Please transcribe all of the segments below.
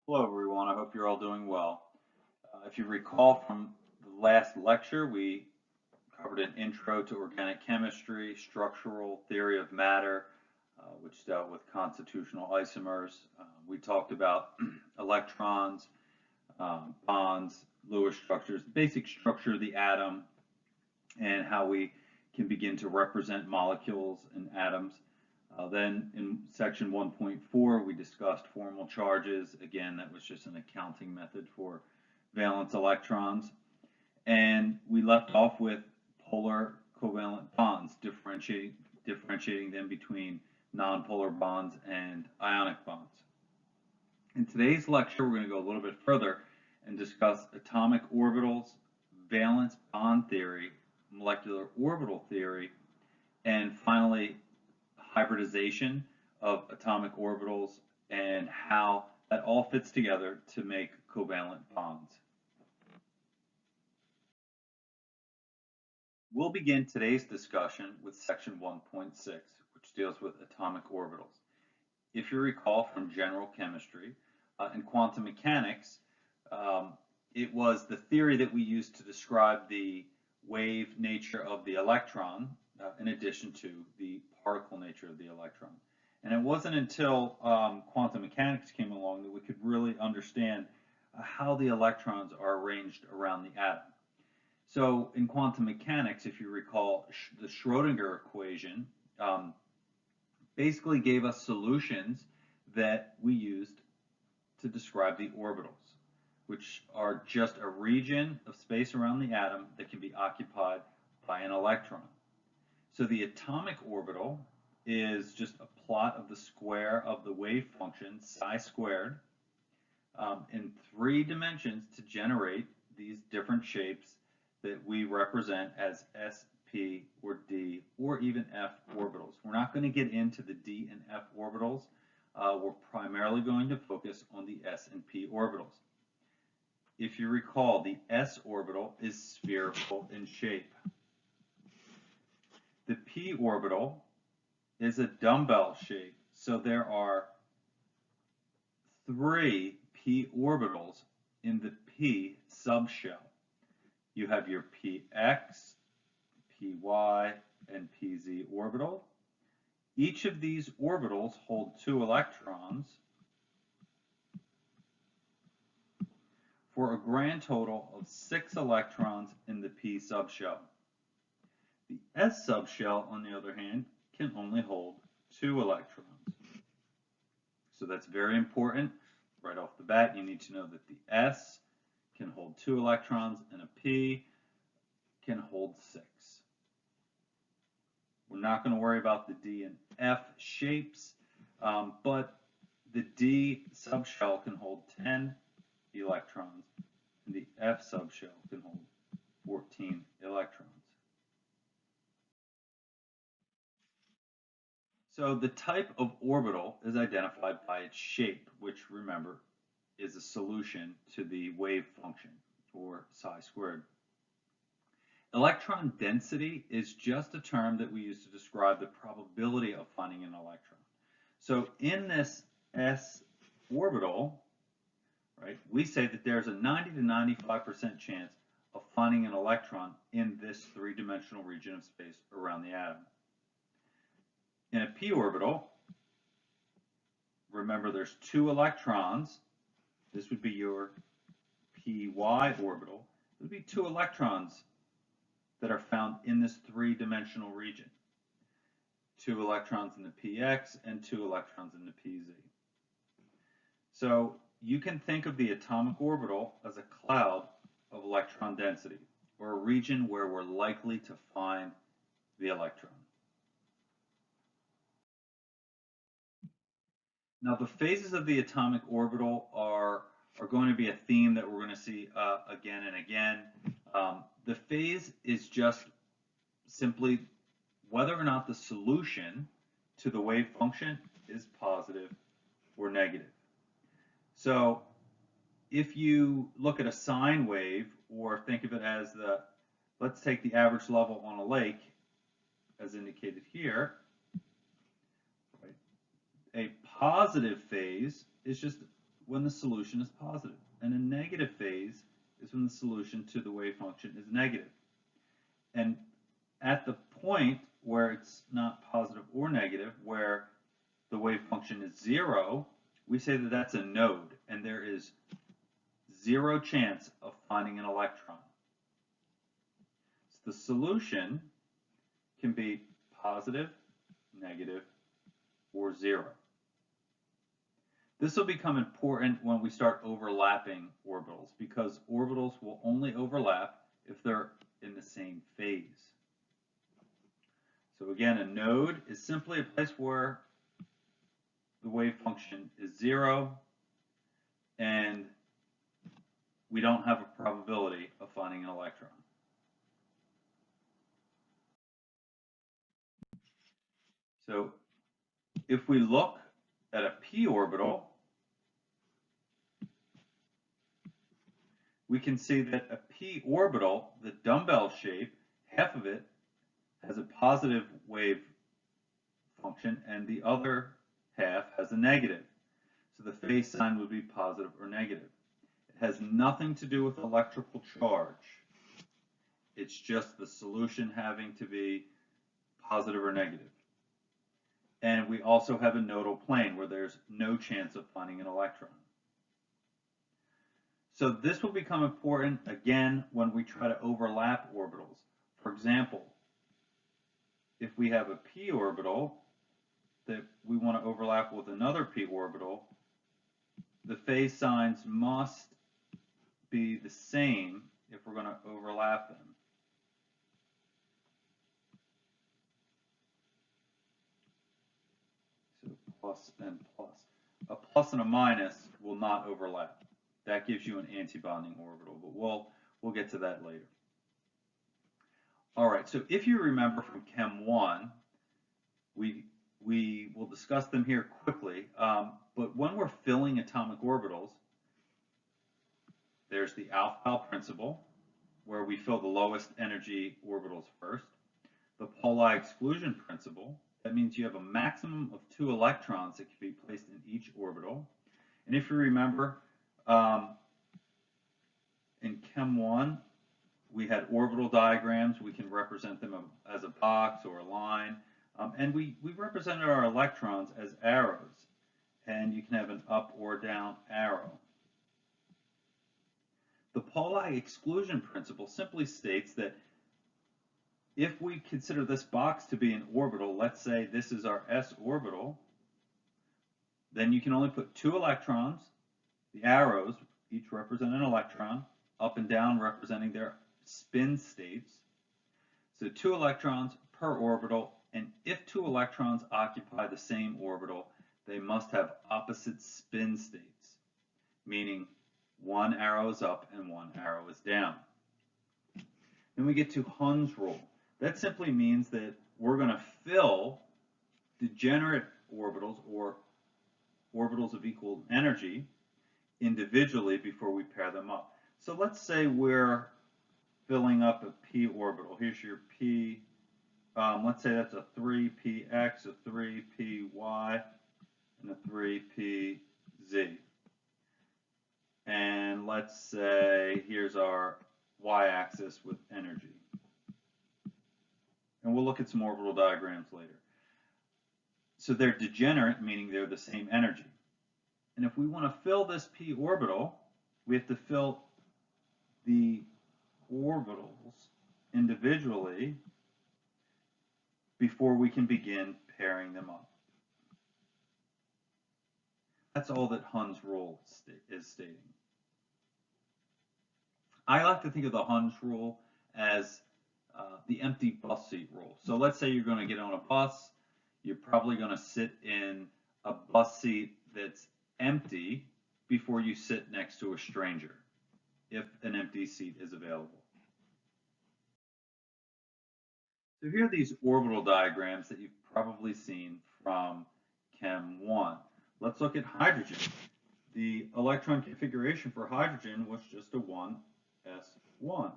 Hello everyone, I hope you're all doing well. If you recall from the last lecture, we covered an intro to organic chemistry, structural theory of matter, which dealt with constitutional isomers. We talked about electrons, bonds, Lewis structures, the basic structure of the atom, and how we can begin to represent molecules and atoms. Then in section 1.4, we discussed formal charges. Again, that was just an accounting method for valence electrons. And we left off with polar covalent bonds, differentiating them between nonpolar bonds and ionic bonds. In today's lecture, we're going to go a little bit further and discuss atomic orbitals, valence bond theory, molecular orbital theory, and finally, hybridization of atomic orbitals and how that all fits together to make covalent bonds. We'll begin today's discussion with section 1.6, which deals with atomic orbitals. If you recall from general chemistry and quantum mechanics, it was the theory that we used to describe the wave nature of the electron, in addition to the particle nature of the electron. And it wasn't until quantum mechanics came along that we could really understand how the electrons are arranged around the atom. So in quantum mechanics, if you recall, the Schrodinger equation basically gave us solutions that we used to describe the orbitals, which are just a region of space around the atom that can be occupied by an electron. So the atomic orbital is just a plot of the square of the wave function, psi squared, in 3 dimensions to generate these different shapes that we represent as S, P, or D, or even F orbitals. We're not going to get into the D and F orbitals. We're primarily going to focus on the S and P orbitals. If you recall, the S orbital is spherical in shape. The P orbital is a dumbbell shape, so there are 3 P orbitals in the P subshell. You have your Px, Py, and Pz orbital. Each of these orbitals hold 2 electrons for a grand total of 6 electrons in the P subshell. The S subshell, on the other hand, can only hold 2 electrons. So that's very important. Right off the bat, you need to know that the S can hold 2 electrons and a P can hold 6. We're not going to worry about the D and F shapes, but the D subshell can hold 10 electrons, and the F subshell can hold 14 electrons. So the type of orbital is identified by its shape, which, remember, is a solution to the wave function, or psi squared. Electron density is just a term that we use to describe the probability of finding an electron. So in this S orbital, right, we say that there's a 90 to 95% chance of finding an electron in this 3-dimensional region of space around the atom. In a p orbital, remember there's 2 electrons. This would be your py orbital. It would be 2 electrons that are found in this 3-dimensional region. 2 electrons in the px and 2 electrons in the pz. So you can think of the atomic orbital as a cloud of electron density, or a region where we're likely to find the electron. Now the phases of the atomic orbital are going to be a theme that we're going to see again and again. The phase is just simply whether or not the solution to the wave function is positive or negative. So if you look at a sine wave, or think of it as let's take the average level on a lake, as indicated here, right? A positive phase is just when the solution is positive, and a negative phase is when the solution to the wave function is negative. And at the point where it's not positive or negative, where the wave function is 0, we say that that's a node, and there is 0 chance of finding an electron. So the solution can be positive, negative, or 0. This will become important when we start overlapping orbitals, because orbitals will only overlap if they're in the same phase. So again, a node is simply a place where the wave function is 0, and we don't have a probability of finding an electron. So if we look at a p orbital, we can see that a p orbital, the dumbbell shape, half of it has a positive wave function and the other half has a negative. So the phase sign would be positive or negative. It has nothing to do with electrical charge. It's just the solution having to be positive or negative. And we also have a nodal plane where there's no chance of finding an electron. So this will become important again when we try to overlap orbitals. For example, if we have a p orbital that we want to overlap with another p orbital, the phase signs must be the same if we're going to overlap them. So plus and plus. A plus and a minus will not overlap. That gives you an antibonding orbital, but we'll get to that later. All right, so if you remember from Chem 1, we will discuss them here quickly, but when we're filling atomic orbitals, there's the Aufbau principle, where we fill the lowest energy orbitals first. The Pauli exclusion principle, that means you have a maximum of 2 electrons that can be placed in each orbital. And if you remember, in Chem 1, we had orbital diagrams. We can represent them as a box or a line. And we represented our electrons as arrows. And you can have an up or down arrow. The Pauli exclusion principle simply states that if we consider this box to be an orbital, let's say this is our s orbital, then you can only put 2 electrons. The arrows each represent an electron, up and down representing their spin states. So 2 electrons per orbital, and if 2 electrons occupy the same orbital, they must have opposite spin states, meaning 1 arrow is up and 1 arrow is down. Then we get to Hund's rule. That simply means that we're going to fill degenerate orbitals or orbitals of equal energy individually before we pair them up. So let's say we're filling up a p orbital. Here's your p. Let's say that's a 3px, a 3py, and a 3pz. And let's say here's our y-axis with energy. And we'll look at some orbital diagrams later. So they're degenerate, meaning they're the same energy. And if we want to fill this p orbital, we have to fill the orbitals individually before we can begin pairing them up. That's all that Hund's rule is stating. I like to think of the Hund's rule as the empty bus seat rule. So let's say you're going to get on a bus. You're probably going to sit in a bus seat that's empty before you sit next to a stranger, if an empty seat is available. So here are these orbital diagrams that you've probably seen from Chem 1. Let's look at hydrogen. The electron configuration for hydrogen was just a 1s1.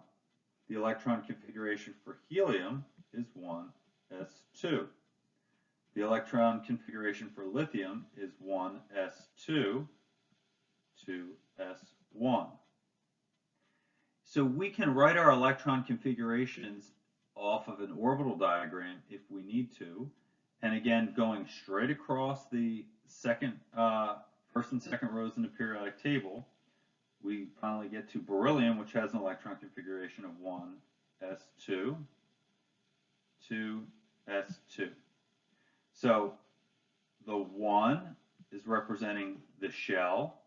The electron configuration for helium is 1s2. The electron configuration for lithium is 1s2. 2s1. So we can write our electron configurations off of an orbital diagram if we need to. And again, going straight across the first and second rows in the periodic table, we finally get to beryllium, which has an electron configuration of 1s2, 2s2. So the 1 is representing the shell,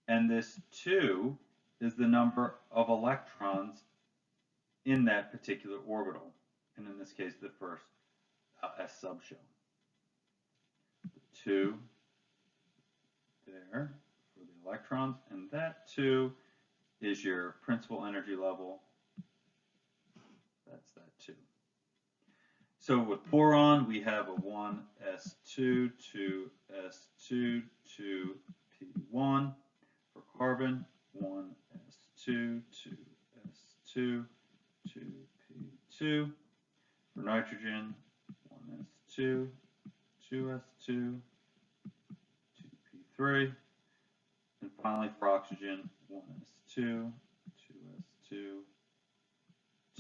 and this 2 is the number of electrons in that particular orbital, and in this case, the first S subshell. 2 there for the electrons, and that 2 is your principal energy level. That's that 2. So with boron, we have a 1s2, 2s2, 2p1. For carbon, 1s2, 2s2, 2p2. For nitrogen, 1s2, 2s2, 2p3. And finally for oxygen, 1s2, 2s2,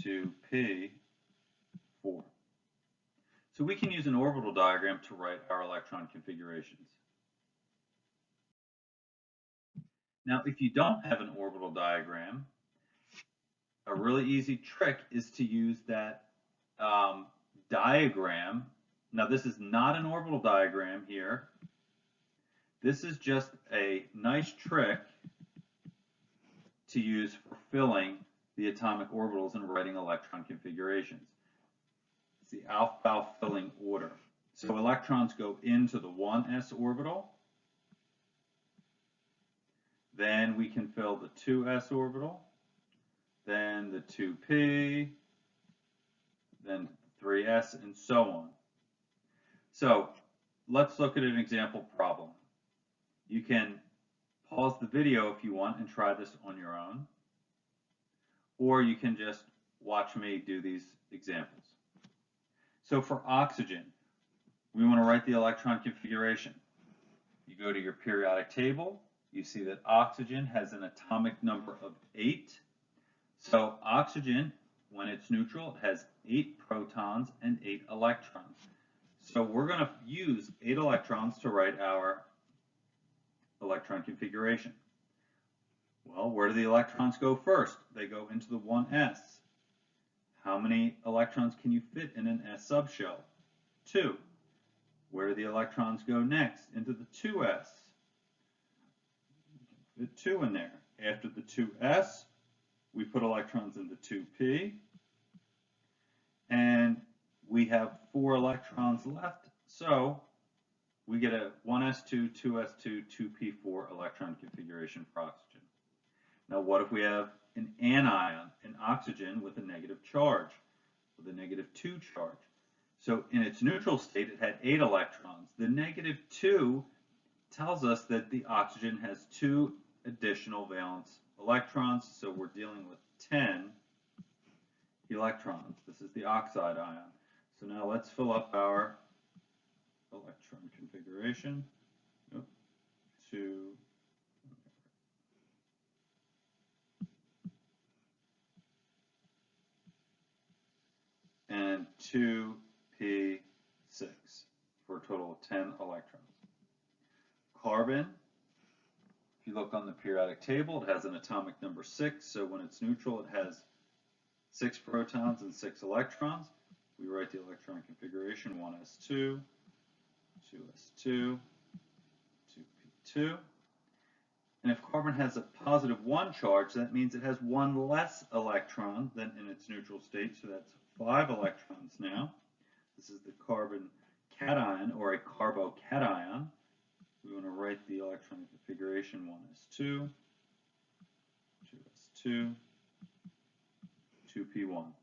2p4. So we can use an orbital diagram to write our electron configurations. Now, if you don't have an orbital diagram, a really easy trick is to use that diagram. Now, this is not an orbital diagram here. This is just a nice trick to use for filling the atomic orbitals and writing electron configurations. It's the alpha filling order. So electrons go into the 1s orbital. Then we can fill the 2s orbital, then the 2p, then 3s, and so on. So let's look at an example problem. You can pause the video if you want and try this on your own, or you can just watch me do these examples. So for oxygen, we want to write the electron configuration. You go to your periodic table. You see that oxygen has an atomic number of 8. So oxygen, when it's neutral, it has 8 protons and 8 electrons. So we're going to use 8 electrons to write our electron configuration. Well, where do the electrons go first? They go into the 1s. How many electrons can you fit in an S subshell? 2. Where do the electrons go next? Into the 2s. Fit 2 in there. After the 2s, we put electrons into 2p, and we have 4 electrons left, so we get a 1s2, 2s2, 2p4 electron configuration for oxygen. Now what if we have an anion, an oxygen with a negative charge, with a -2 charge? So in its neutral state, it had 8 electrons. The -2 tells us that the oxygen has 2 additional valence electrons, so we're dealing with 10 electrons. This is the oxide ion. So now let's fill up our electron configuration. And 2p6 for a total of 10 electrons. Carbon, if you look on the periodic table, it has an atomic number 6, so when it's neutral, it has 6 protons and 6 electrons. We write the electron configuration 1s2, 2s2, 2p2. And if carbon has a +1 charge, that means it has 1 less electron than in its neutral state, so that's 5 electrons now. This is the carbon cation, or a carbocation. We want to write the electron configuration 1s2, 2s2, 2p1.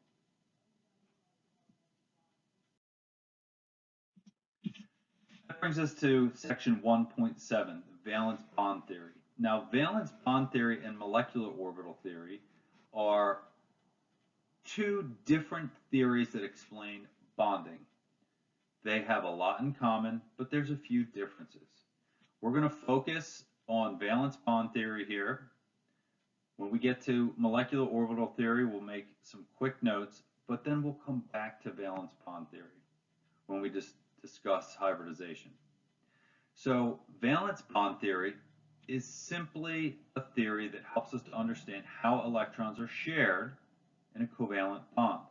That brings us to section 1.7, the valence bond theory. Now, valence bond theory and molecular orbital theory are 2 different theories that explain bonding. They have a lot in common, but there's a few differences. We're going to focus on valence valence bond theory here. When we get to molecular orbital theory, we'll make some quick notes, but then we'll come back to valence bond theory when we discuss hybridization. So valence bond theory is simply a theory that helps us to understand how electrons are shared in a covalent bond.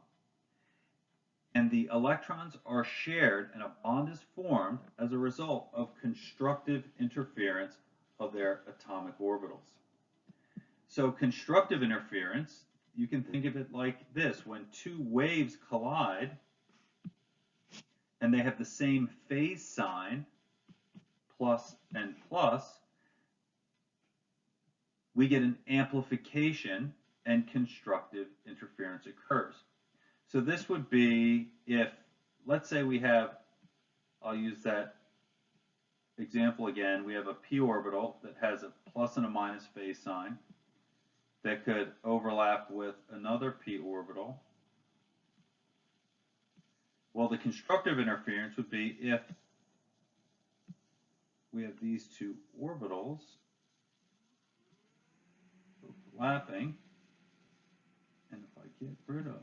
And the electrons are shared and a bond is formed as a result of constructive interference of their atomic orbitals. So constructive interference, you can think of it like this: when two waves collide and they have the same phase sign, plus and plus, we get an amplification and constructive interference occurs. So this would be if, let's say we have, I'll use that example again, we have a p orbital that has a plus and a minus phase sign that could overlap with another p orbital. Well, the constructive interference would be if we have these two orbitals overlapping, and if I get rid of,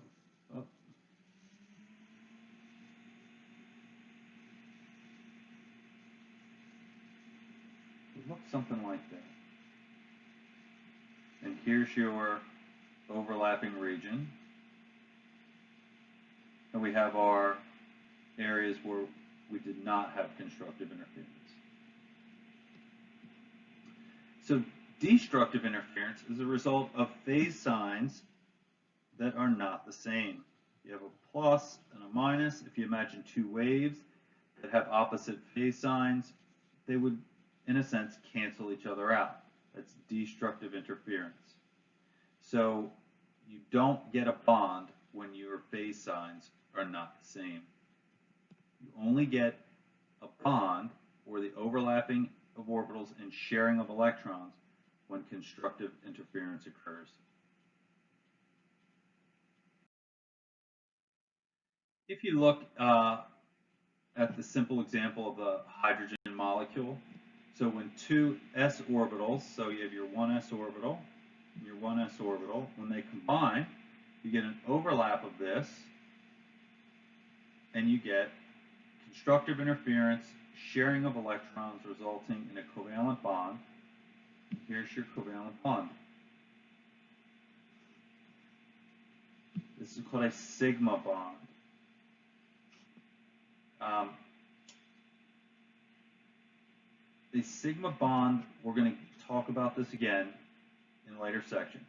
it looks something like that. And here's your overlapping region. And we have our areas where we did not have constructive interference. So destructive interference is a result of phase signs that are not the same. You have a plus and a minus. If you imagine two waves that have opposite phase signs, they would, in a sense, cancel each other out. That's destructive interference. So you don't get a bond when your phase signs are not the same. You only get a bond, or the overlapping of orbitals and sharing of electrons, when constructive interference occurs. If you look at the simple example of a hydrogen molecule, so when two s orbitals, so you have your 1s orbital, and your 1s orbital, when they combine, you get an overlap of this, and you get constructive interference, sharing of electrons resulting in a covalent bond. Here's your covalent bond. This is called a sigma bond. The sigma bond, we're going to talk about this again in later sections,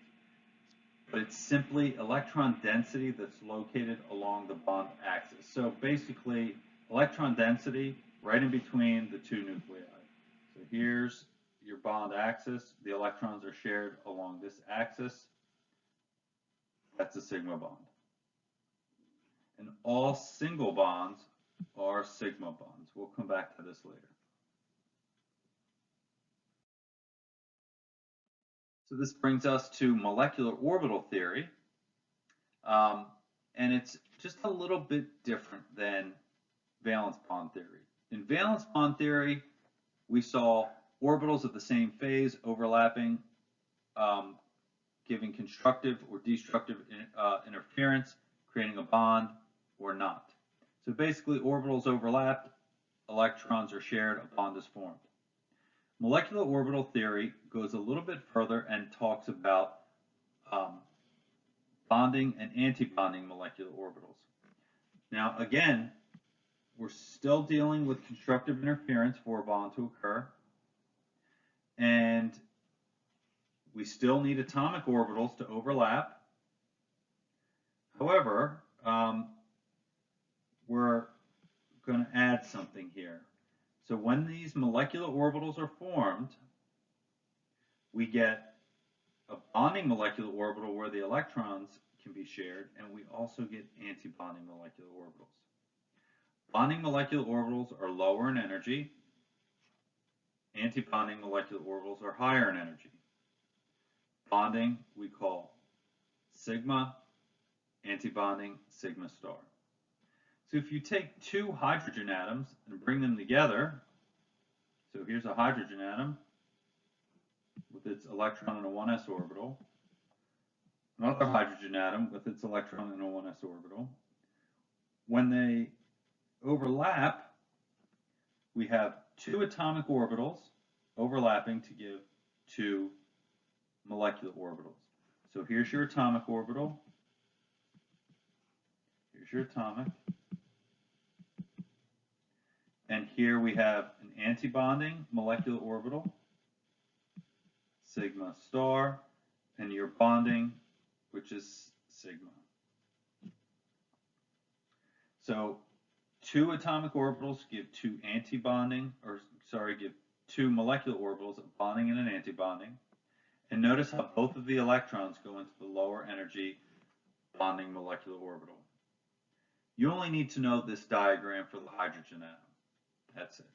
but it's simply electron density that's located along the bond axis. So basically, electron density right in between the two nuclei. So here's your bond axis. The electrons are shared along this axis. That's a sigma bond. And all single bonds are sigma bonds. We'll come back to this later. So this brings us to molecular orbital theory. And it's just a little bit different than valence bond theory. In valence bond theory, we saw orbitals of the same phase overlapping, giving constructive or destructive interference, creating a bond or not. So basically, orbitals overlapped, electrons are shared, a bond is formed. Molecular orbital theory goes a little bit further and talks about bonding and antibonding molecular orbitals. Now, again, we're still dealing with constructive interference for a bond to occur, and we still need atomic orbitals to overlap. However, we're going to add something here. So when these molecular orbitals are formed, we get a bonding molecular orbital where the electrons can be shared, and we also get antibonding molecular orbitals. Bonding molecular orbitals are lower in energy. Antibonding molecular orbitals are higher in energy. Bonding we call sigma, antibonding sigma star. So if you take two hydrogen atoms and bring them together, so here's a hydrogen atom, electron in a 1s orbital, another hydrogen atom with its electron in a 1s orbital. When they overlap, we have two atomic orbitals overlapping to give two molecular orbitals. So here's your atomic orbital, here's your atomic, and here we have an antibonding molecular orbital, sigma star, and your bonding, which is sigma. So two atomic orbitals give two give two molecular orbitals, a bonding and an antibonding. And notice how both of the electrons go into the lower energy bonding molecular orbital. You only need to know this diagram for the hydrogen atom. That's it.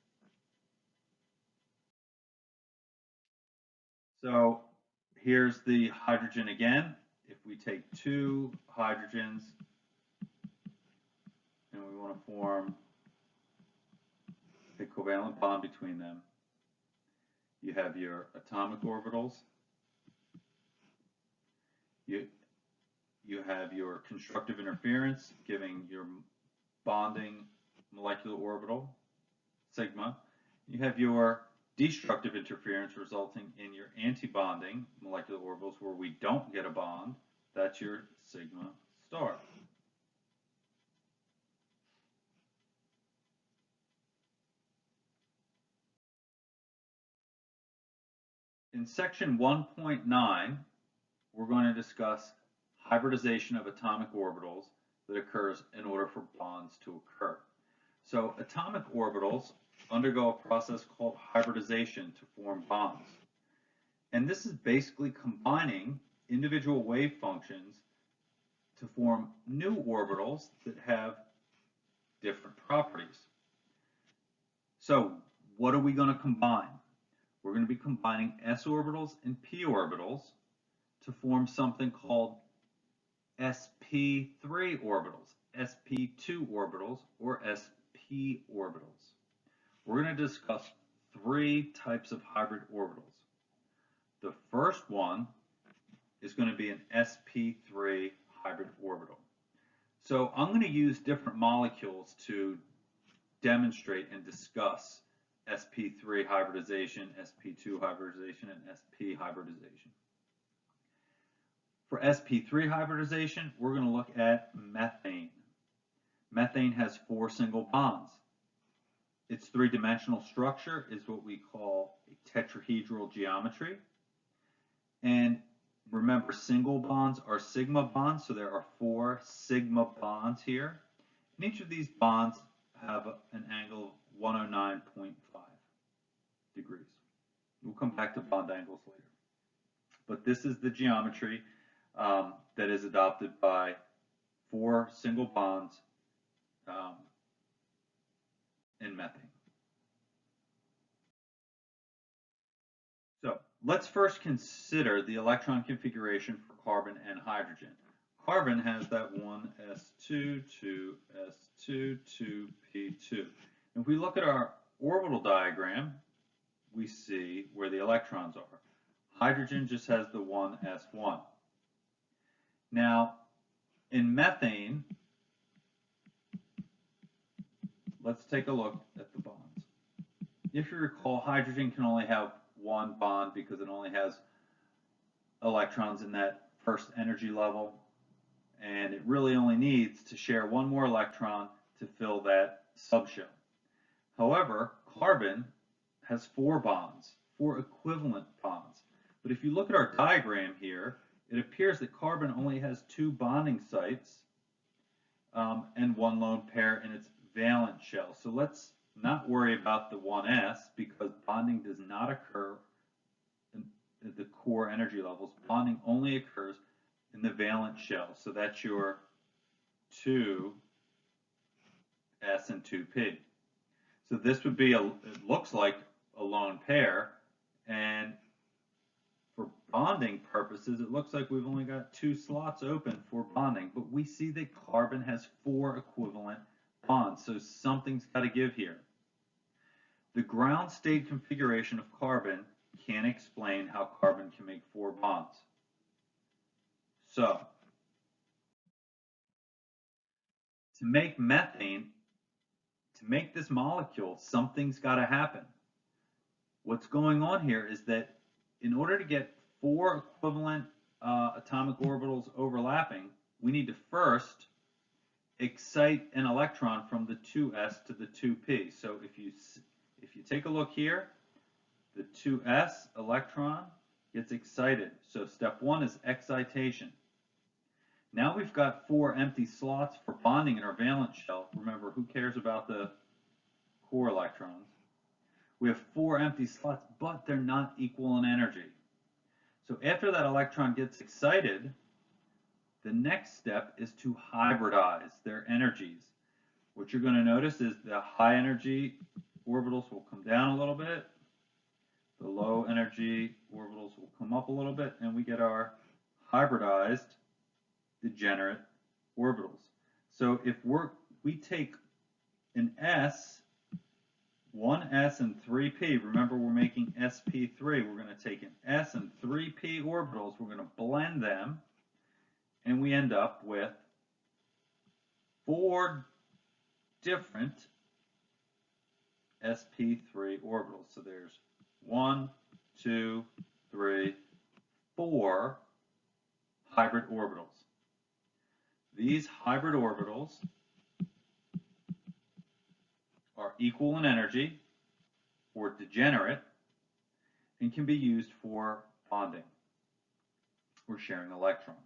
So here's the hydrogen again. If we take two hydrogens and we want to form a covalent bond between them, you have your atomic orbitals, you have your constructive interference giving your bonding molecular orbital, sigma. You have your destructive interference resulting in your antibonding molecular orbitals where we don't get a bond. That's your sigma star. In section 1.9, we're going to discuss hybridization of atomic orbitals that occurs in order for bonds to occur. So atomic orbitals undergo a process called hybridization to form bonds. And this is basically combining individual wave functions to form new orbitals that have different properties. So what are we going to combine? We're going to be combining s orbitals and p orbitals to form something called sp3 orbitals, sp2 orbitals, or sp orbitals. We're going to discuss three types of hybrid orbitals. The first one is going to be an sp3 hybrid orbital. So I'm going to use different molecules to demonstrate and discuss sp3 hybridization, sp2 hybridization, and sp hybridization. For sp3 hybridization, we're going to look at methane. Methane has 4 single bonds. Its three-dimensional structure is what we call a tetrahedral geometry. And remember, single bonds are sigma bonds, so there are 4 sigma bonds here. And each of these bonds have an angle of 109.5 degrees. We'll come back to bond angles later. But this is the geometry that is adopted by 4 single bonds in methane. So let's first consider the electron configuration for carbon and hydrogen. Carbon has that 1s2, 2s2, 2p2. If we look at our orbital diagram, we see where the electrons are. Hydrogen just has the 1s1. Now, in methane, let's take a look at the bonds. If you recall, hydrogen can only have one bond because it only has electrons in that first energy level, and it really only needs to share one more electron to fill that subshell. However, carbon has 4 bonds, 4 equivalent bonds. But if you look at our diagram here, it appears that carbon only has 2 bonding sites and 1 lone pair in its valence shell. So let's not worry about the 1s because bonding does not occur at the core energy levels. Bonding only occurs in the valence shell. So that's your 2s and 2p. So this would be, it looks like a lone pair, and for bonding purposes, it looks like we've only got 2 slots open for bonding, but we see that carbon has 4 equivalent bonds, so something's got to give here. The ground state configuration of carbon can't explain how carbon can make 4 bonds. So, to make methane, to make this molecule, something's got to happen. What's going on here is that in order to get 4 equivalent atomic orbitals overlapping, we need to first excite an electron from the 2s to the 2p. So if you take a look here, the 2s electron gets excited. So step 1 is excitation. Now we've got 4 empty slots for bonding in our valence shell. Remember, who cares about the core electrons? We have 4 empty slots, but they're not equal in energy. So after that electron gets excited, the next step is to hybridize their energies. What you're going to notice is the high energy orbitals will come down a little bit, the low energy orbitals will come up a little bit, and we get our hybridized degenerate orbitals. So if we take an S, 1s and 3p, remember we're making sp3, we're going to take an s and 3p orbitals, we're going to blend them, and we end up with 4 different sp3 orbitals. So there's 1, 2, 3, 4 hybrid orbitals. These hybrid orbitals are equal in energy or degenerate and can be used for bonding or sharing electrons.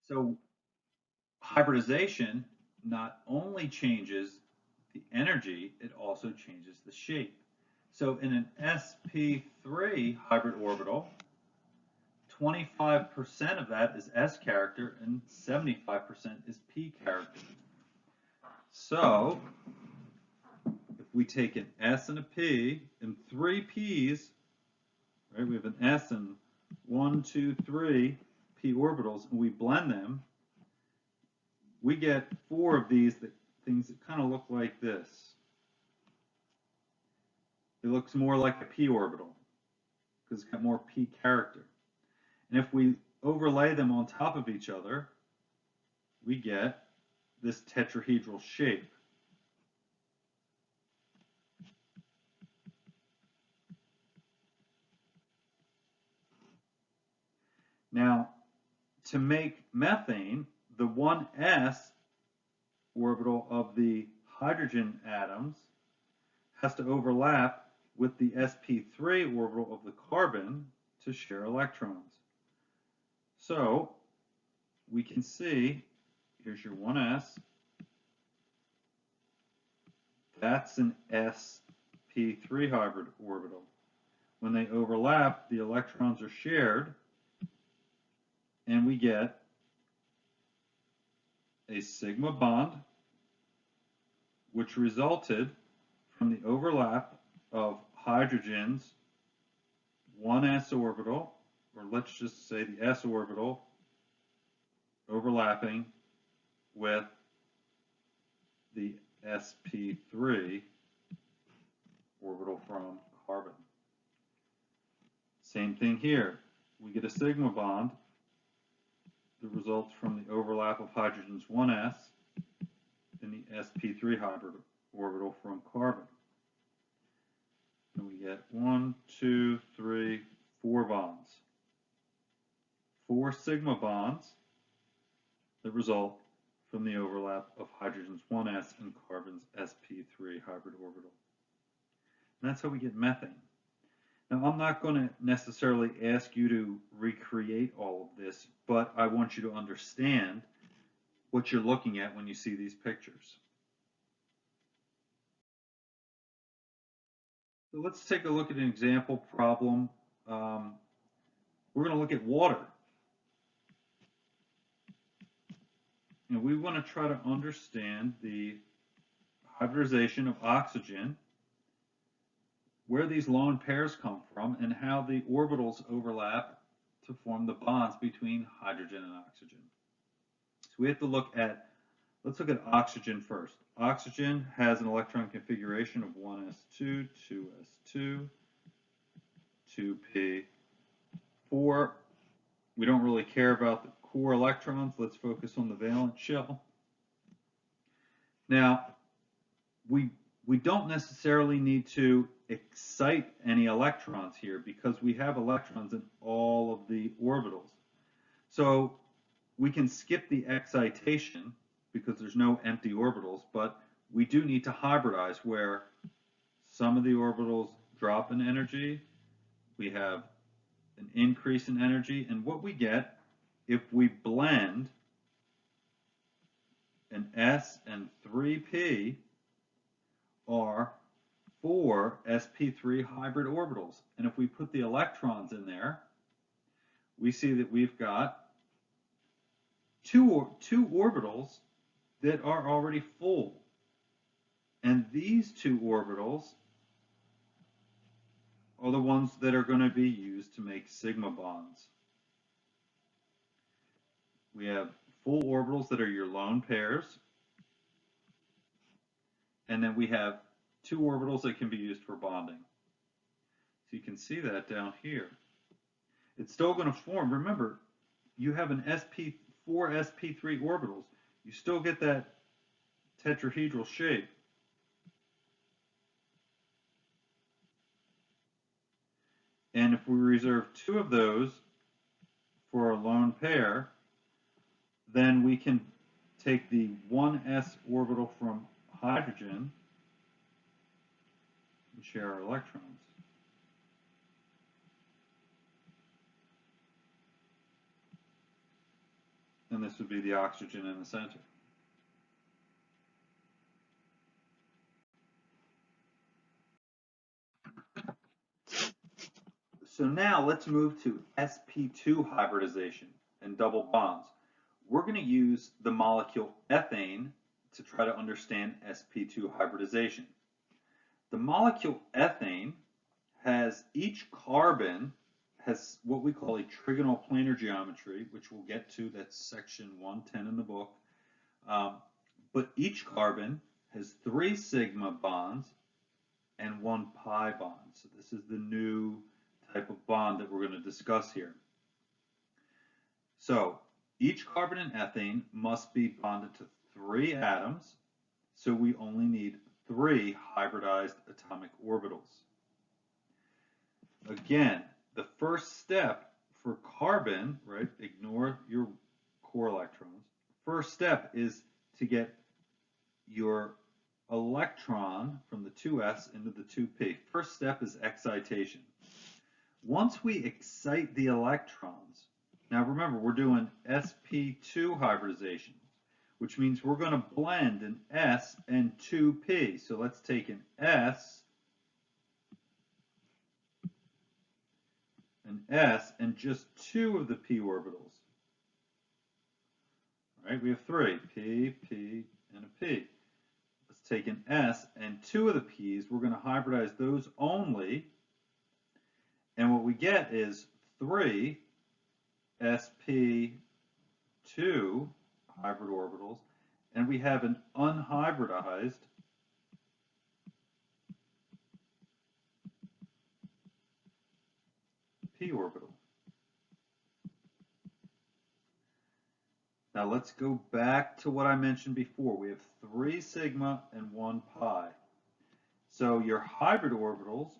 So hybridization not only changes the energy, it also changes the shape. So in an sp3 hybrid orbital, 25% of that is S character and 75% is P character. So if we take an S and a P and 3 P's, right, we have an S and 1, 2, 3 P orbitals, and we blend them, we get 4 of these things that kind of look like this. It looks more like a P orbital because it's got more P character. And if we overlay them on top of each other, we get this tetrahedral shape. Now, to make methane, the 1s orbital of the hydrogen atoms has to overlap with the sp3 orbital of the carbon to share electrons. So we can see, here's your 1s, that's an sp3 hybrid orbital. When they overlap, the electrons are shared, and we get a sigma bond, which resulted from the overlap of hydrogen's 1s orbital, or let's just say the s orbital, overlapping with the sp3 orbital from carbon. Same thing here. We get a sigma bond that results from the overlap of hydrogen's 1s and the sp3 hybrid orbital from carbon. And we get 1, 2, 3, 4 bonds. 4 sigma bonds that result from the overlap of hydrogen's 1s and carbon's sp3 hybrid orbital. And that's how we get methane. Now, I'm not going to necessarily ask you to recreate all of this, but I want you to understand what you're looking at when you see these pictures. So let's take a look at an example problem. We're going to look at water. And we want to try to understand the hybridization of oxygen, where these lone pairs come from, and how the orbitals overlap to form the bonds between hydrogen and oxygen. So we have to look at Let's look at oxygen first. Oxygen has an electron configuration of 1s2, 2s2, 2p4. We don't really care about the core electrons. Let's focus on the valence shell. Now, we don't necessarily need to excite any electrons here because we have electrons in all of the orbitals. So we can skip the excitation because there's no empty orbitals, but we do need to hybridize where some of the orbitals drop in energy, we have an increase in energy, and what we get if we blend an S and 3p are 4 sp3 hybrid orbitals. And if we put the electrons in there, we see that we've got two orbitals that are already full. And these two orbitals are the ones that are going to be used to make sigma bonds. We have full orbitals that are your lone pairs. And then we have two orbitals that can be used for bonding. So you can see that down here. It's still going to form. Remember, you have an four sp3 orbitals. You still get that tetrahedral shape. And if we reserve two of those for a lone pair, then we can take the 1s orbital from hydrogen and share our electrons. And this would be the oxygen in the center. So now let's move to sp2 hybridization and double bonds. We're going to use the molecule ethane to try to understand sp2 hybridization. The molecule ethane has each carbon has what we call a trigonal planar geometry, which we'll get to. That's section 110 in the book. But each carbon has 3 sigma bonds and 1 pi bond. So this is the new type of bond that we're going to discuss here. So each carbon in ethane must be bonded to 3 atoms, so we only need 3 hybridized atomic orbitals. Again, the first step for carbon, right, ignore your core electrons. First step is to get your electron from the 2s into the 2p. First step is excitation. Once we excite the electrons, now remember we're doing sp2 hybridization, which means we're going to blend an S and 2p. So let's take an S, and just 2 of the p orbitals. All right, we have 3, p, p, and a p. Let's take an S and 2 of the p's. We're going to hybridize those only. And what we get is 3 sp2 hybrid orbitals, and we have an unhybridized p orbital. Now let's go back to what I mentioned before. We have 3 sigma and 1 pi. So your hybrid orbitals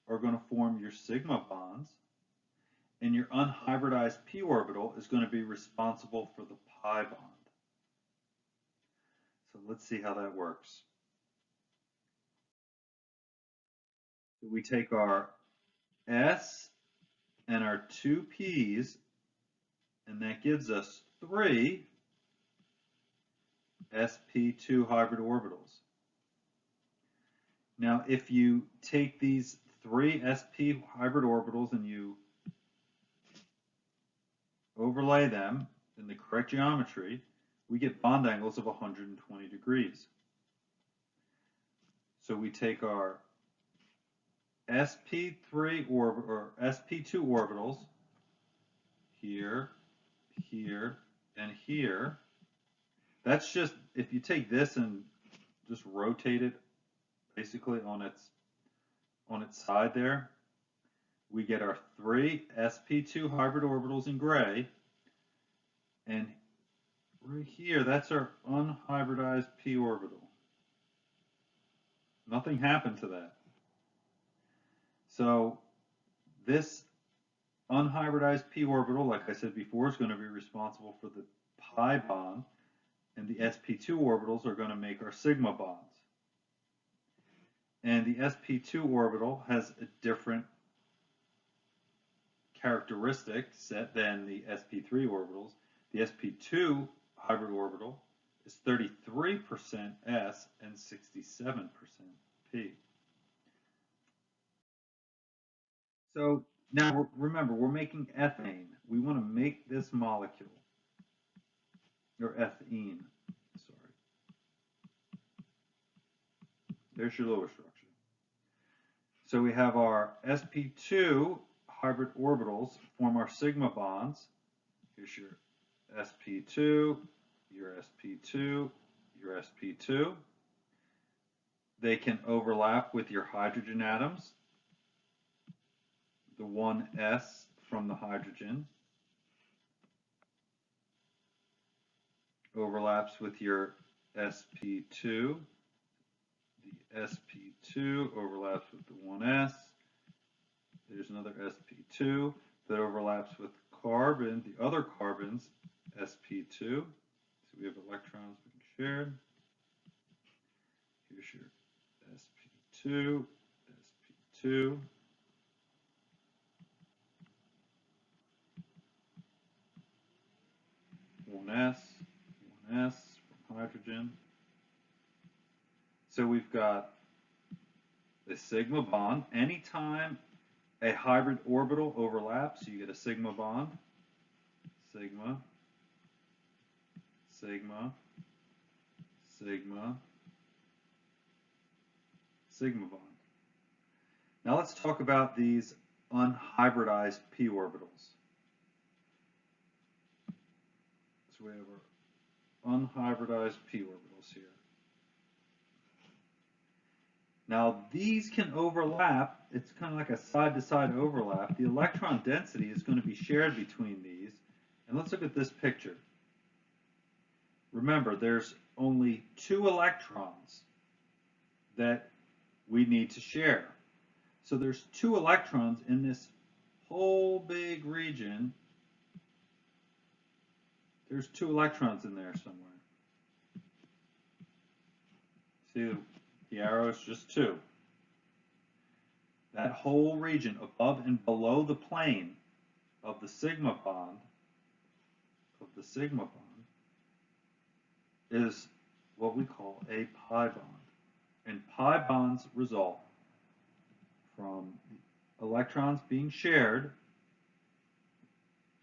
are going to form your sigma bonds, and your unhybridized p orbital is going to be responsible for the pi bond. So let's see how that works. So we take our S and our 2 p's, and that gives us 3 sp2 hybrid orbitals. Now, if you take these 3 sp hybrid orbitals and you overlay them in the correct geometry, we get bond angles of 120 degrees. So we take our sp2 orbitals here, here, and here, That's just, if you take this and just rotate it basically on its side there, we get our 3 sp2 hybrid orbitals in gray, and right here, that's our unhybridized p orbital. Nothing happened to that. So this unhybridized p orbital, like I said before, is going to be responsible for the pi bond, and the sp2 orbitals are going to make our sigma bonds. And the sp2 orbital has a different characteristic set than the sp3 orbitals. The sp2 hybrid orbital is 33% s and 67% p. So now remember, we're making ethane. We want to make this molecule, or ethene, sorry. There's your lower structure. So we have our sp2 hybrid orbitals form our sigma bonds. Here's your sp2, your sp2, your sp2. They can overlap with your hydrogen atoms. The 1s from the hydrogen overlaps with your sp2. The sp2 overlaps with the 1s. There's another sp2 that overlaps with carbon, the other carbon's sp2. So we have electrons being shared. Here's your sp2, sp2. 1s from hydrogen. So we've got a sigma bond. Anytime a hybrid orbital overlaps, you get a sigma bond. Sigma, sigma, sigma, sigma bond. Now let's talk about these unhybridized p orbitals. So we have our unhybridized p orbitals here. Now these can overlap. It's kind of like a side-to-side overlap. The electron density is going to be shared between these. And let's look at this picture. Remember, there's only 2 electrons that we need to share. So there's 2 electrons in this whole big region. There's 2 electrons in there somewhere. See, the arrow is just 2. That whole region above and below the plane of the sigma bond, is what we call a pi bond. And pi bonds result from the electrons being shared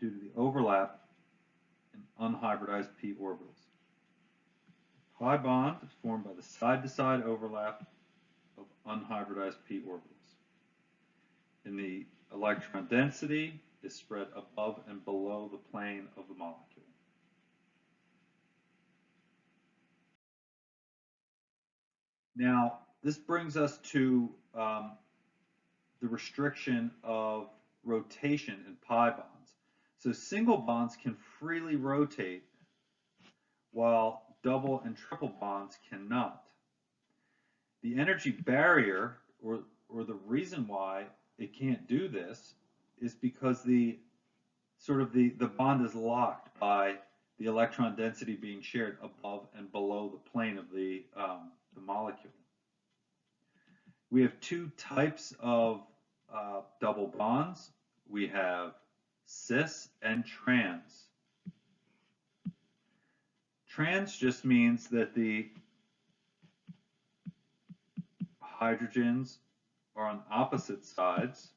due to the overlap in unhybridized p orbitals. Pi bond is formed by the side-to-side overlap of unhybridized p orbitals. And the electron density is spread above and below the plane of the molecule. Now, this brings us to the restriction of rotation in pi bonds. So single bonds can freely rotate, while double and triple bonds cannot. The energy barrier, or the reason why it can't do this, is because the bond is locked by the electron density being shared above and below the plane of the molecule. We have 2 types of double bonds. We have cis and trans. Trans just means that the hydrogens are on opposite sides,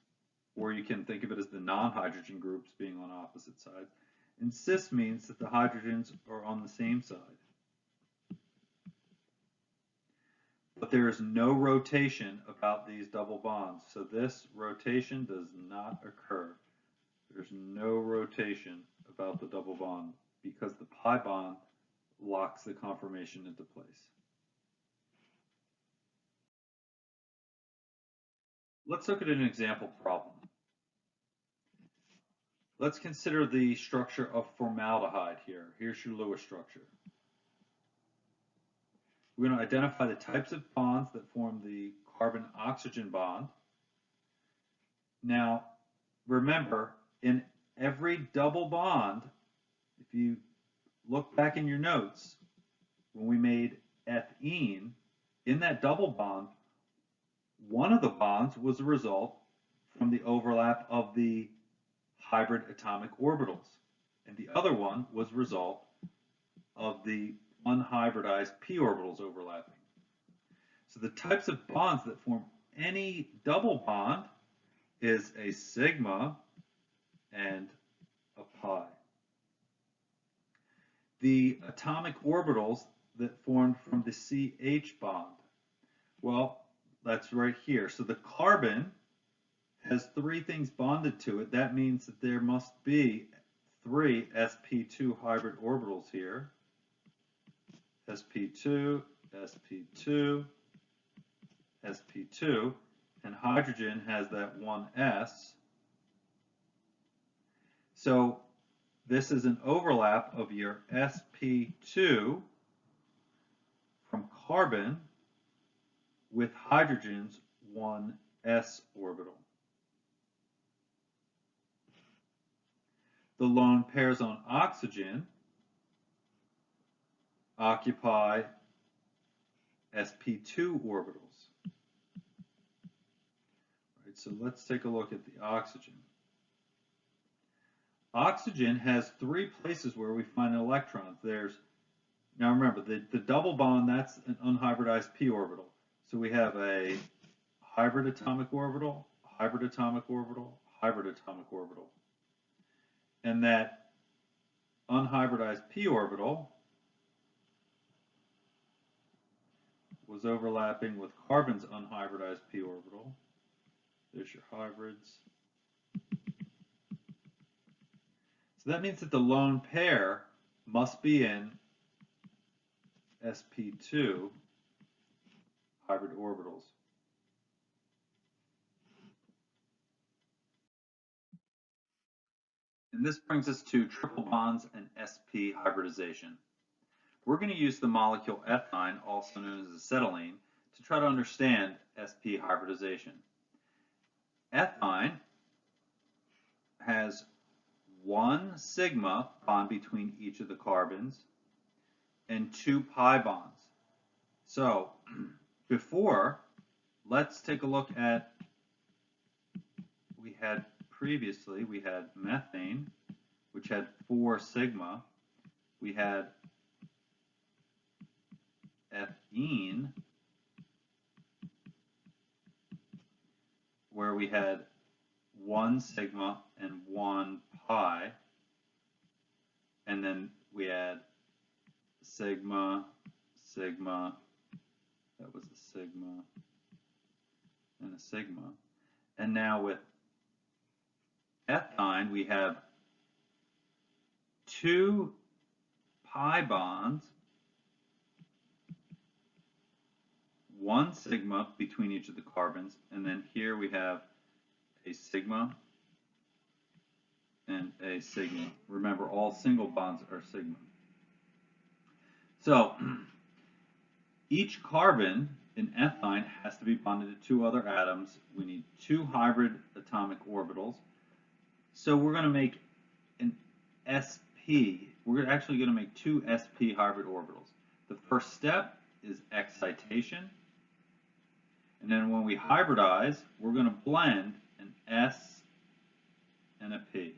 or you can think of it as the non-hydrogen groups being on opposite sides. And cis means that the hydrogens are on the same side. But there is no rotation about these double bonds. So this rotation does not occur. There's no rotation about the double bond because the pi bond locks the conformation into place. Let's look at an example problem. Let's consider the structure of formaldehyde here. Here's your Lewis structure. We're going to identify the types of bonds that form the carbon-oxygen bond. Now, remember, in every double bond, if you look back in your notes, when we made ethene, in that double bond, one of the bonds was a result from the overlap of the hybrid atomic orbitals, and the other one was a result of the unhybridized p orbitals overlapping. So the types of bonds that form any double bond is a sigma and a pi. The atomic orbitals that formed from the CH bond, well, that's right here. So the carbon has three things bonded to it. That means that there must be three sp2 hybrid orbitals here. sp2, sp2, sp2, and hydrogen has that one s. So this is an overlap of your sp2 from carbon with hydrogen's 1s orbital. The lone pairs on oxygen occupy sp2 orbitals. Right, so let's take a look at the oxygen. Oxygen has three places where we find electrons. Now remember, the double bond, that's an unhybridized p orbital. So we have a hybrid atomic orbital, hybrid atomic orbital, hybrid atomic orbital. And that unhybridized p orbital was overlapping with carbon's unhybridized p orbital. There's your hybrids. So that means that the lone pair must be in sp2 hybrid orbitals. And this brings us to triple bonds and sp hybridization. We're going to use the molecule ethine, also known as acetylene, to try to understand sp hybridization. Ethine has one sigma bond between each of the carbons and two pi bonds. So before, let's take a look at, we had methane, which had 4 sigma. We had ethene, where we had 1 sigma and 1 pi. And then we had sigma, sigma, that was a sigma, and a sigma. And now with ethine, we have 2 pi bonds, 1 sigma between each of the carbons, and then here we have a sigma and a sigma. Remember, all single bonds are sigma. So each carbon in ethine has to be bonded to 2 other atoms. We need 2 hybrid atomic orbitals. So we're going to make an sp. We're actually going to make 2 sp hybrid orbitals. The first step is excitation. And then when we hybridize, we're going to blend an s and a p.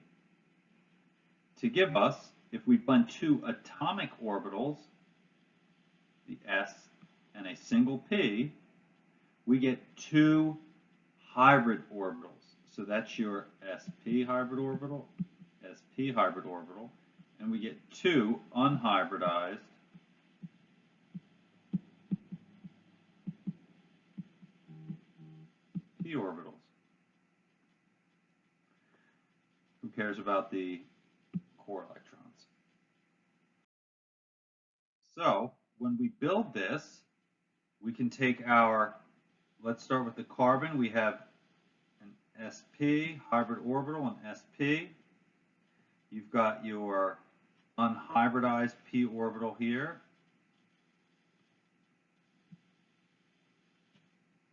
To give us, if we blend 2 atomic orbitals, the s and a single p, we get 2 hybrid orbitals. So that's your sp hybrid orbital, sp hybrid orbital, and we get 2 unhybridized p orbitals. Who cares about the core electron? So when we build this, we can take our, let's start with the carbon. We have an sp, hybrid orbital, an sp. You've got your unhybridized p orbital here.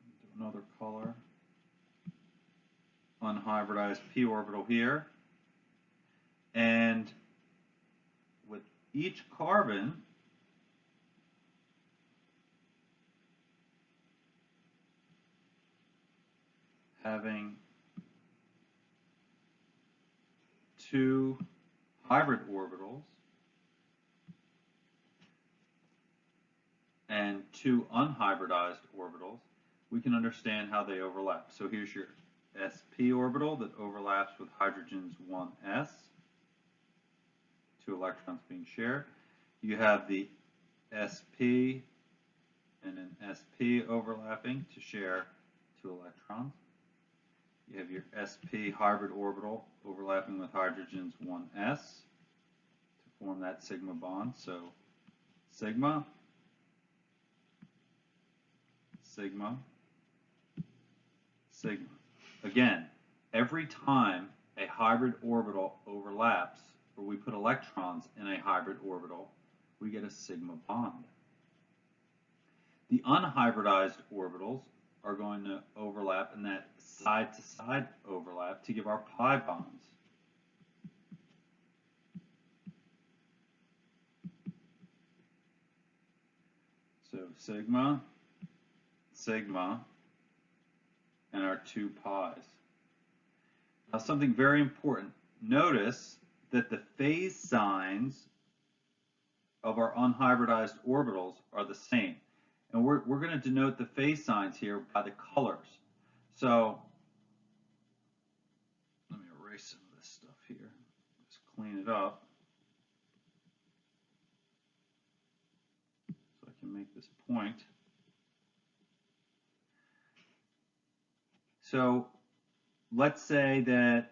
Do another color. Unhybridized p orbital here. And with each carbon, having two hybrid orbitals and two unhybridized orbitals, we can understand how they overlap. So here's your sp orbital that overlaps with hydrogen's 1s, two electrons being shared. You have the sp and an sp overlapping to share two electrons. You have your sp hybrid orbital overlapping with hydrogen's 1s to form that sigma bond. So sigma, sigma, sigma. Again, every time a hybrid orbital overlaps, or we put electrons in a hybrid orbital, we get a sigma bond. The unhybridized orbitals are going to overlap in that side-to-side overlap to give our pi bonds. So sigma, sigma, and our two pi's. Now something very important. Notice that the phase signs of our unhybridized orbitals are the same. And we're going to denote the phase signs here by the colors. So let me erase some of this stuff here. Just clean it up so I can make this point. So let's say that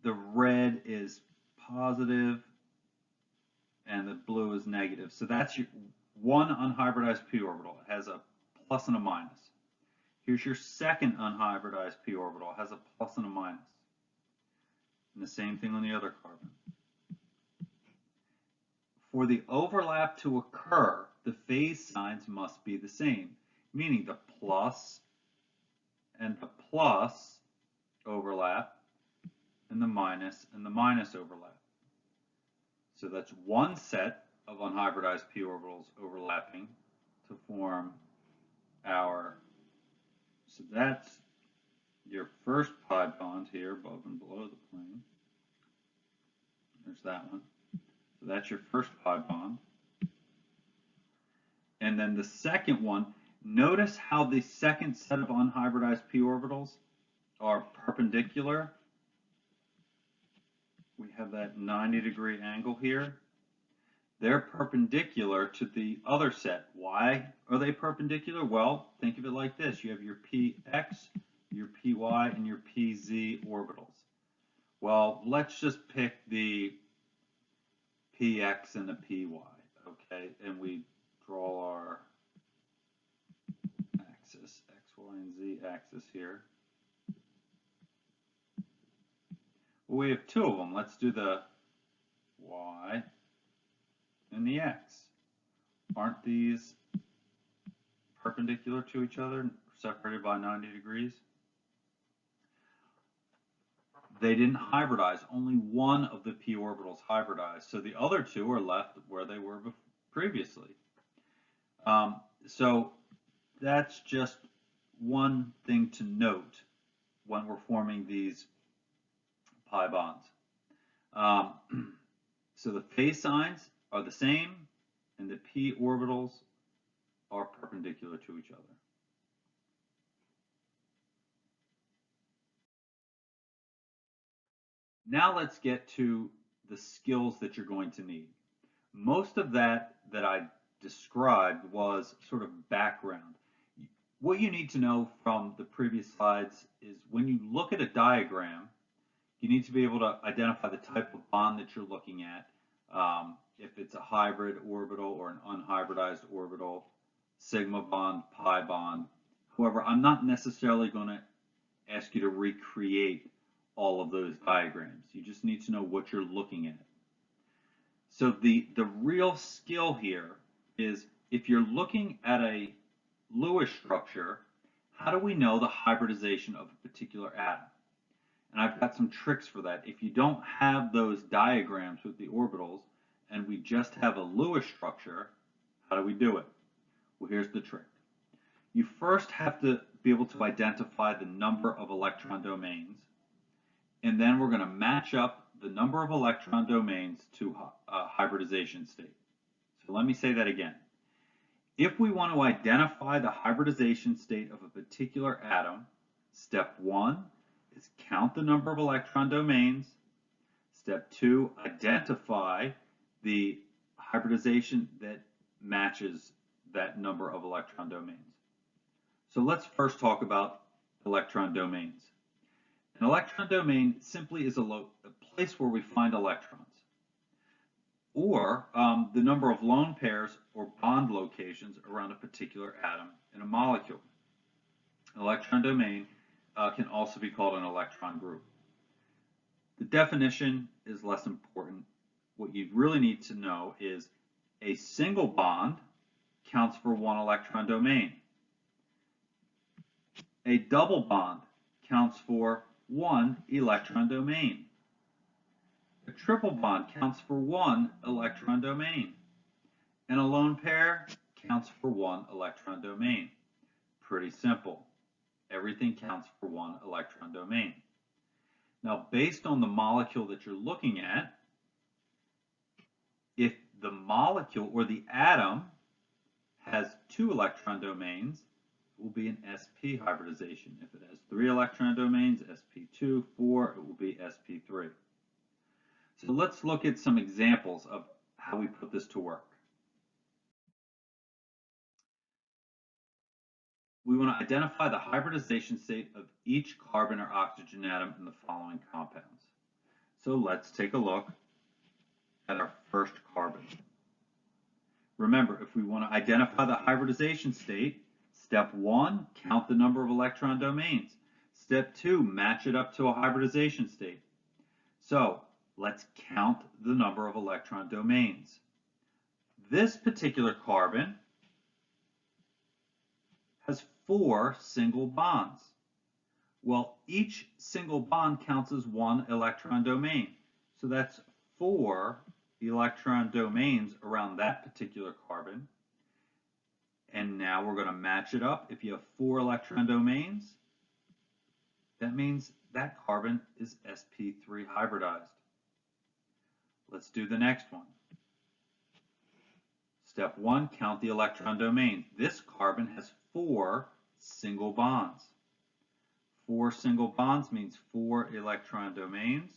the red is positive and the blue is negative. So that's your one unhybridized p orbital. It has a plus and a minus. Here's your second unhybridized p orbital. It has a plus and a minus. And the same thing on the other carbon. For the overlap to occur, the phase signs must be the same, meaning the plus and the plus overlap and the minus overlap. So that's one set of unhybridized p orbitals overlapping to form our, so that's your first pi bond here above and below the plane. There's that one. So that's your first pi bond. And then the second one, notice how the second set of unhybridized p orbitals are perpendicular. We have that 90-degree angle here. They're perpendicular to the other set. Why are they perpendicular? Well, think of it like this. You have your px, your py, and your pz orbitals. Well, let's just pick the px and the py, okay? And we draw our axis, x, y, and z axis here. Well, we have two of them. Let's do the y and the x. Aren't these perpendicular to each other, separated by 90 degrees? They didn't hybridize. Only one of the p orbitals hybridized. So the other two are left where they were previously. So that's just one thing to note when we're forming these pi bonds. So the phase signs are the same, and the p orbitals are perpendicular to each other. Now let's get to the skills that you're going to need. Most of that I described was sort of background. What you need to know from the previous slides is when you look at a diagram, you need to be able to identify the type of bond that you're looking at, If it's a hybrid orbital or an unhybridized orbital, sigma bond, pi bond. However, I'm not necessarily going to ask you to recreate all of those diagrams. You just need to know what you're looking at. So the real skill here is if you're looking at a Lewis structure, how do we know the hybridization of a particular atom? And I've got some tricks for that. If you don't have those diagrams with the orbitals and we just have a Lewis structure, how do we do it? Well, here's the trick. You first have to be able to identify the number of electron domains, and then we're going to match up the number of electron domains to a hybridization state. So let me say that again. If we want to identify the hybridization state of a particular atom, step 1 is count the number of electron domains. Step 2, identify the hybridization that matches that number of electron domains. So let's first talk about electron domains. An electron domain simply is a place where we find electrons, or the number of lone pairs or bond locations around a particular atom in a molecule. An electron domain can also be called an electron group. The definition is less important. What you really need to know is a single bond counts for one electron domain. A double bond counts for one electron domain. A triple bond counts for one electron domain. And a lone pair counts for one electron domain. Pretty simple. Everything counts for one electron domain. Now, based on the molecule that you're looking at, if the molecule or the atom has 2 electron domains, it will be an sp hybridization. If it has 3 electron domains, sp2, 4, it will be sp3. So let's look at some examples of how we put this to work. We want to identify the hybridization state of each carbon or oxygen atom in the following compounds. So let's take a look at our first carbon. Remember, if we want to identify the hybridization state, step 1, count the number of electron domains. Step 2, match it up to a hybridization state. So let's count the number of electron domains. This particular carbon has 4 single bonds. Well, each single bond counts as 1 electron domain. So that's 4 electron domains around that particular carbon. And now we're going to match it up. If you have 4 electron domains, that means that carbon is sp3 hybridized. Let's do the next one. Step 1, count the electron domains. This carbon has 4 single bonds. 4 single bonds means 4 electron domains,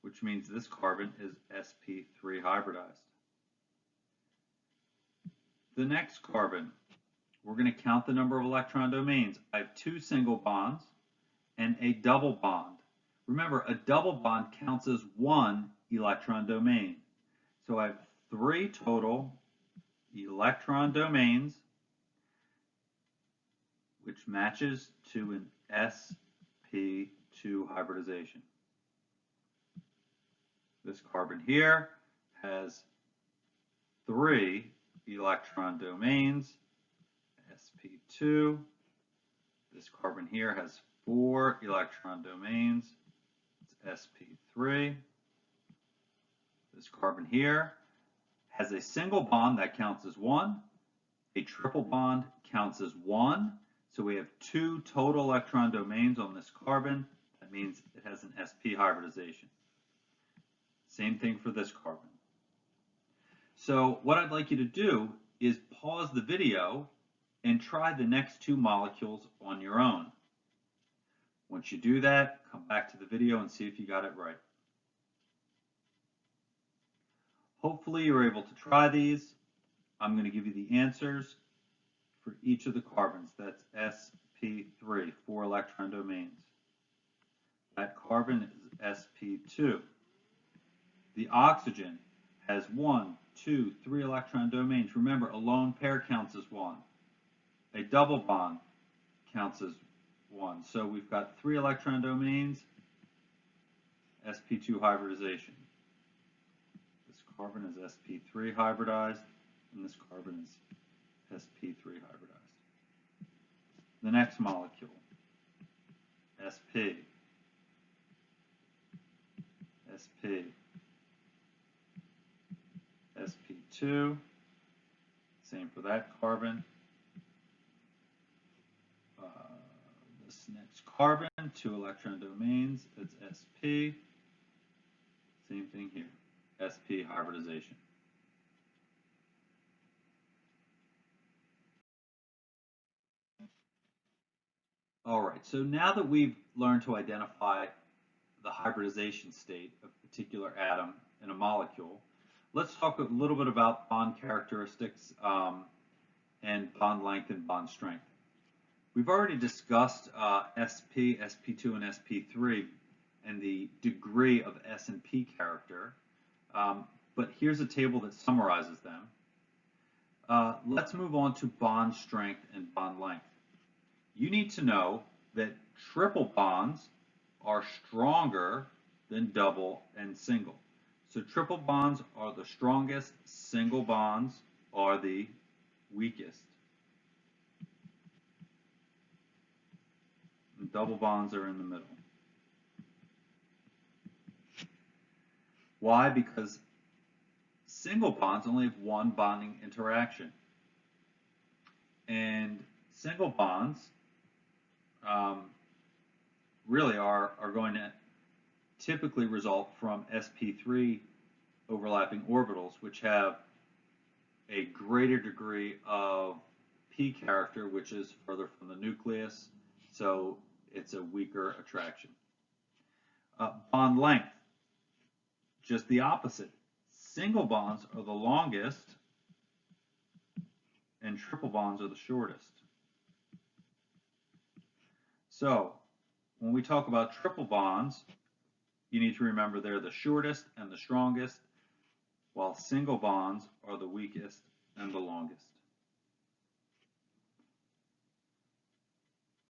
which means this carbon is sp3 hybridized. The next carbon, we're going to count the number of electron domains. I have 2 single bonds and a double bond. Remember, a double bond counts as 1 electron domain. So I have 3 total electron domains, which matches to an sp2 hybridization. This carbon here has 3 electron domains, sp2. This carbon here has 4 electron domains, it's sp3. This carbon here has a single bond that counts as 1. A triple bond counts as 1. So we have 2 total electron domains on this carbon. That means it has an sp hybridization. Same thing for this carbon. So what I'd like you to do is pause the video and try the next 2 molecules on your own. Once you do that, come back to the video and see if you got it right. Hopefully you're able to try these. I'm going to give you the answers for each of the carbons. That's sp3, 4 electron domains. That carbon is sp2. The oxygen has 1, 2, 3 electron domains. Remember, a lone pair counts as 1. A double bond counts as 1. So we've got 3 electron domains, sp2 hybridization. This carbon is sp3 hybridized, and this carbon is sp3 hybridized. The next molecule, sp, sp, sp2, same for that carbon. This next carbon, 2 electron domains, it's sp, same thing here, sp hybridization. All right, so now that we've learned to identify the hybridization state of a particular atom in a molecule, let's talk a little bit about bond characteristics and bond length and bond strength. We've already discussed sp, sp2, and sp3 and the degree of S and P character, but here's a table that summarizes them. Let's move on to bond strength and bond length. You need to know that triple bonds are stronger than double and single. So triple bonds are the strongest, single bonds are the weakest. And double bonds are in the middle. Why? Because single bonds only have one bonding interaction. And single bonds really are going to typically result from sp3 overlapping orbitals, which have a greater degree of P character, which is further from the nucleus, so it's a weaker attraction. Bond length, just the opposite. Single bonds are the longest, and triple bonds are the shortest. So, when we talk about triple bonds, you need to remember they're the shortest and the strongest, while single bonds are the weakest and the longest.